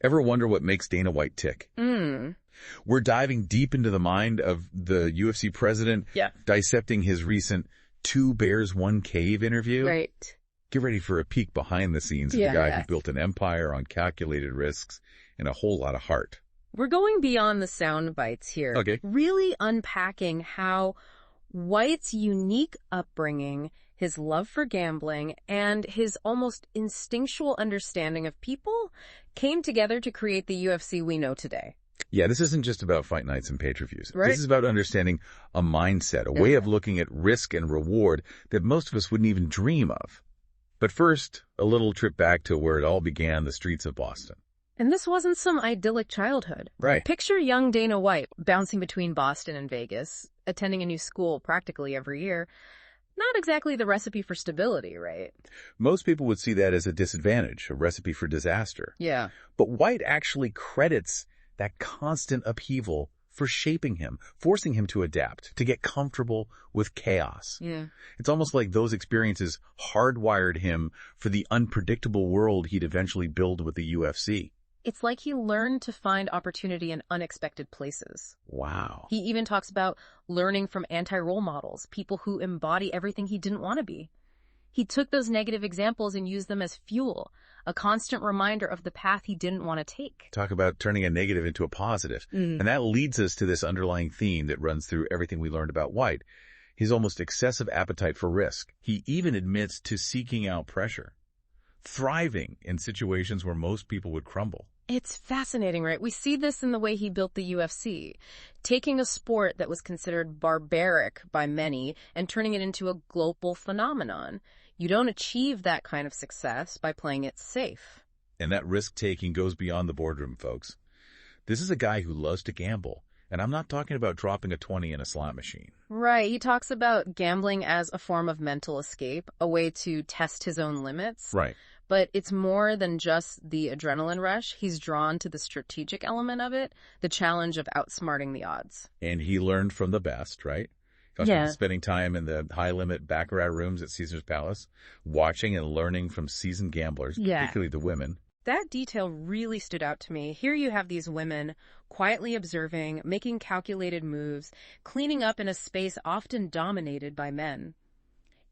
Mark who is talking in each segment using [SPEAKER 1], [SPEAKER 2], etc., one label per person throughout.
[SPEAKER 1] Ever wonder what makes Dana White tick? We're diving deep into the mind of the UFC president, dissecting his recent 2 Bears, 1 Cave interview.
[SPEAKER 2] Right.
[SPEAKER 1] Get ready for a peek behind the scenes of the guy who built an empire on calculated risks and a whole lot of heart.
[SPEAKER 2] We're going beyond the sound bites here.
[SPEAKER 1] Okay.
[SPEAKER 2] Really unpacking how White's unique upbringing, his love for gambling, and his almost instinctual understanding of people came together to create the UFC we know today.
[SPEAKER 1] Yeah, this isn't just about fight nights and pay-per-views.
[SPEAKER 2] Right.
[SPEAKER 1] This is about understanding a mindset, a way of looking at risk and reward that most of us wouldn't even dream of. But first, a little trip back to where it all began, the streets of Boston.
[SPEAKER 2] And this wasn't some idyllic childhood.
[SPEAKER 1] Right.
[SPEAKER 2] Picture young Dana White bouncing between Boston and Vegas, attending a new school practically every year. Not exactly the recipe for stability, right?
[SPEAKER 1] Most people would see that as a disadvantage, a recipe for disaster.
[SPEAKER 2] Yeah.
[SPEAKER 1] But White actually credits that constant upheaval for shaping him, forcing him to adapt, to get comfortable with chaos.
[SPEAKER 2] Yeah.
[SPEAKER 1] It's almost like those experiences hardwired him for the unpredictable world he'd eventually build with the UFC.
[SPEAKER 2] It's like he learned to find opportunity in unexpected places.
[SPEAKER 1] Wow.
[SPEAKER 2] He even talks about learning from anti-role models, people who embody everything he didn't want to be. He took those negative examples and used them as fuel, a constant reminder of the path he didn't want to take.
[SPEAKER 1] Talk about turning a negative into a positive. And that leads us to this underlying theme that runs through everything we learned about White, his almost excessive appetite for risk. He even admits to seeking out pressure, thriving in situations where most people would crumble.
[SPEAKER 2] It's fascinating, right? We see this in the way he built the UFC, taking a sport that was considered barbaric by many and turning it into a global phenomenon. You don't achieve that kind of success by playing it safe.
[SPEAKER 1] And that risk-taking goes beyond the boardroom, folks. This is a guy who loves to gamble, and I'm not talking about dropping a 20 in a slot machine.
[SPEAKER 2] Right. He talks about gambling as a form of mental escape, a way to test his own limits.
[SPEAKER 1] Right.
[SPEAKER 2] But it's more than just the adrenaline rush. He's drawn to the strategic element of it, the challenge of outsmarting the odds.
[SPEAKER 1] And he learned from the best, right? Spending time in the high-limit baccarat rooms at Caesar's Palace, watching and learning from seasoned gamblers, particularly the women.
[SPEAKER 2] That detail really stood out to me. Here you have these women quietly observing, making calculated moves, cleaning up in a space often dominated by men.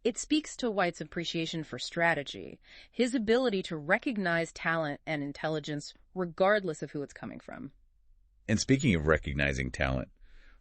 [SPEAKER 2] It speaks to White's appreciation for strategy, his ability to recognize talent and intelligence regardless of who it's coming from.
[SPEAKER 1] And speaking of recognizing talent,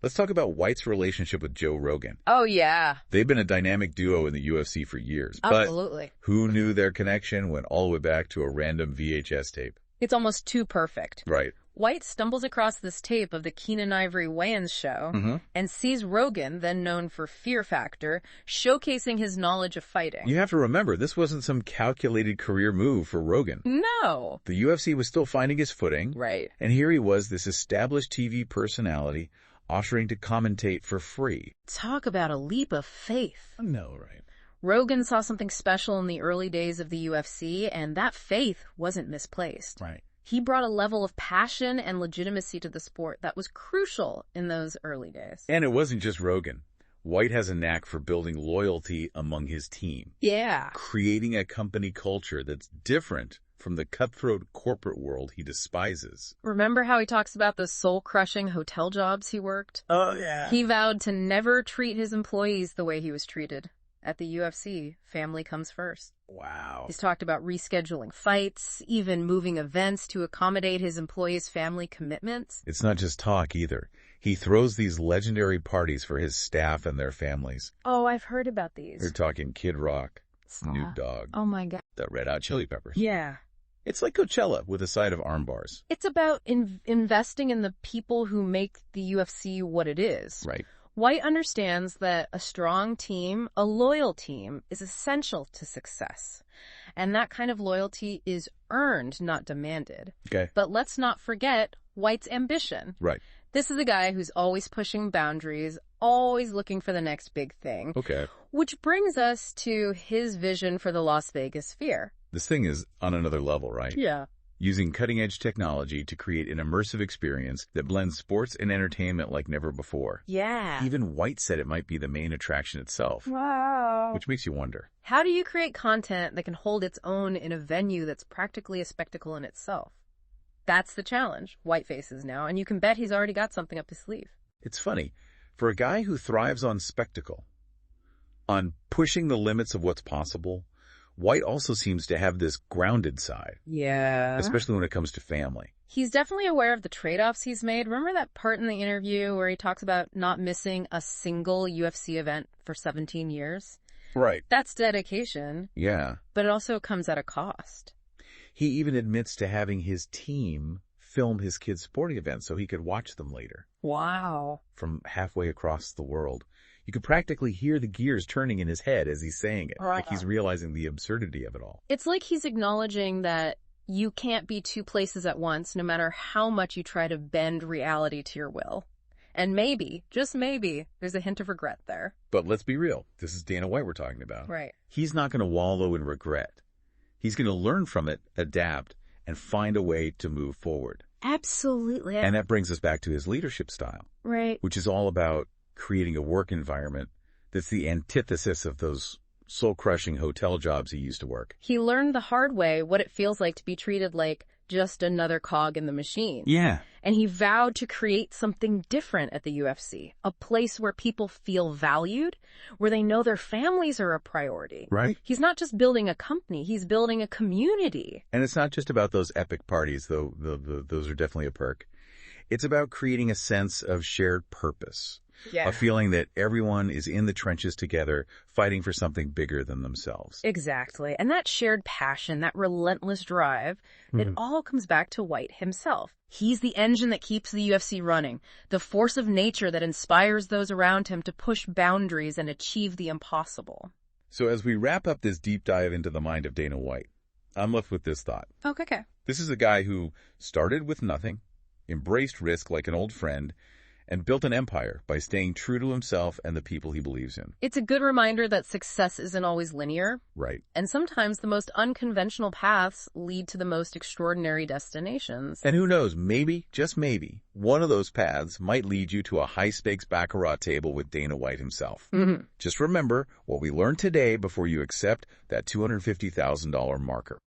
[SPEAKER 1] let's talk about White's relationship with Joe Rogan.
[SPEAKER 2] Oh, yeah.
[SPEAKER 1] They've been a dynamic duo in the UFC for years.
[SPEAKER 2] Absolutely.
[SPEAKER 1] But who knew their connection went all the way back to a random VHS tape?
[SPEAKER 2] It's almost too perfect.
[SPEAKER 1] Right.
[SPEAKER 2] White stumbles across this tape of the Keenan Ivory weigh-in show and sees Rogan, then known for Fear Factor, showcasing his knowledge of fighting.
[SPEAKER 1] You have to remember, this wasn't some calculated career move for Rogan.
[SPEAKER 2] No.
[SPEAKER 1] The UFC was still finding his footing.
[SPEAKER 2] Right.
[SPEAKER 1] And here he was, this established TV personality, offering to commentate for free.
[SPEAKER 2] Talk about a leap of faith.
[SPEAKER 1] No, right.
[SPEAKER 2] Rogan saw something special in the early days of the UFC, and that faith wasn't misplaced.
[SPEAKER 1] Right.
[SPEAKER 2] He brought a level of passion and legitimacy to the sport that was crucial in those early days.
[SPEAKER 1] And it wasn't just Rogan. White has a knack for building loyalty among his team.
[SPEAKER 2] Yeah.
[SPEAKER 1] Creating a company culture that's different from the cutthroat corporate world he despises.
[SPEAKER 2] Remember how he talks about the soul-crushing hotel jobs he worked?
[SPEAKER 1] Oh, yeah.
[SPEAKER 2] He vowed to never treat his employees the way he was treated. At the UFC, family comes first.
[SPEAKER 1] Wow.
[SPEAKER 2] He's talked about rescheduling fights, even moving events to accommodate his employees' family commitments.
[SPEAKER 1] It's not just talk either. He throws these legendary parties for his staff and their families.
[SPEAKER 2] Oh, I've heard about these.
[SPEAKER 1] We're talking Kid Rock, Snoop Dogg,
[SPEAKER 2] Oh my God.
[SPEAKER 1] the Red Hot Chili Peppers.
[SPEAKER 2] Yeah.
[SPEAKER 1] It's like Coachella with a side of arm bars.
[SPEAKER 2] It's about investing in the people who make the UFC what it is.
[SPEAKER 1] Right.
[SPEAKER 2] White understands that a strong team, a loyal team, is essential to success. And that kind of loyalty is earned, not demanded.
[SPEAKER 1] Okay.
[SPEAKER 2] But let's not forget White's ambition.
[SPEAKER 1] Right.
[SPEAKER 2] This is a guy who's always pushing boundaries, always looking for the next big thing.
[SPEAKER 1] Okay.
[SPEAKER 2] Which brings us to his vision for the Las Vegas Sphere.
[SPEAKER 1] This thing is on another level, right?
[SPEAKER 2] Yeah.
[SPEAKER 1] Using cutting-edge technology to create an immersive experience that blends sports and entertainment like never before.
[SPEAKER 2] Yeah.
[SPEAKER 1] Even White said it might be the main attraction itself.
[SPEAKER 2] Wow.
[SPEAKER 1] Which makes you wonder.
[SPEAKER 2] How do you create content that can hold its own in a venue that's practically a spectacle in itself? That's the challenge. White faces now, and you can bet he's already got something up his sleeve.
[SPEAKER 1] It's funny. For a guy who thrives on spectacle, on pushing the limits of what's possible, White also seems to have this grounded side.
[SPEAKER 2] Yeah.
[SPEAKER 1] Especially when it comes to family.
[SPEAKER 2] He's definitely aware of the trade-offs he's made. Remember that part in the interview where he talks about not missing a single UFC event for 17 years?
[SPEAKER 1] Right.
[SPEAKER 2] That's dedication.
[SPEAKER 1] Yeah.
[SPEAKER 2] But it also comes at a cost.
[SPEAKER 1] He even admits to having his team film his kids' sporting events so he could watch them later.
[SPEAKER 2] Wow.
[SPEAKER 1] From halfway across the world. You could practically hear the gears turning in his head as he's saying it. Like he's realizing the absurdity of it all.
[SPEAKER 2] It's like he's acknowledging that you can't be two places at once, no matter how much you try to bend reality to your will. And maybe, just maybe, there's a hint of regret there.
[SPEAKER 1] But let's be real. This is Dana White we're talking about.
[SPEAKER 2] Right.
[SPEAKER 1] He's not going to wallow in regret. He's going to learn from it, adapt, and find a way to move forward.
[SPEAKER 2] Absolutely.
[SPEAKER 1] And that brings us back to his leadership style.
[SPEAKER 2] Right.
[SPEAKER 1] Which is all about creating a work environment that's the antithesis of those soul-crushing hotel jobs he used to work.
[SPEAKER 2] He learned the hard way what it feels like to be treated like just another cog in the machine.
[SPEAKER 1] Yeah.
[SPEAKER 2] And he vowed to create something different at the UFC, a place where people feel valued, where they know their families are a priority.
[SPEAKER 1] Right.
[SPEAKER 2] He's not just building a company, he's building a community.
[SPEAKER 1] And it's not just about those epic parties, though those are definitely a perk. It's about creating a sense of shared purpose.
[SPEAKER 2] Yeah.
[SPEAKER 1] A feeling that everyone is in the trenches together, fighting for something bigger than themselves.
[SPEAKER 2] Exactly. And that shared passion, that relentless drive, it all comes back to White himself. He's the engine that keeps the UFC running, the force of nature that inspires those around him to push boundaries and achieve the impossible.
[SPEAKER 1] So as we wrap up this deep dive into the mind of Dana White, I'm left with this thought.
[SPEAKER 2] Okay.
[SPEAKER 1] This is a guy who started with nothing, embraced risk like an old friend, and built an empire by staying true to himself and the people he believes in.
[SPEAKER 2] It's a good reminder that success isn't always linear.
[SPEAKER 1] Right.
[SPEAKER 2] And sometimes the most unconventional paths lead to the most extraordinary destinations.
[SPEAKER 1] And who knows, maybe, just maybe, one of those paths might lead you to a high-stakes baccarat table with Dana White himself. Just remember what we learned today before you accept that $250,000 marker.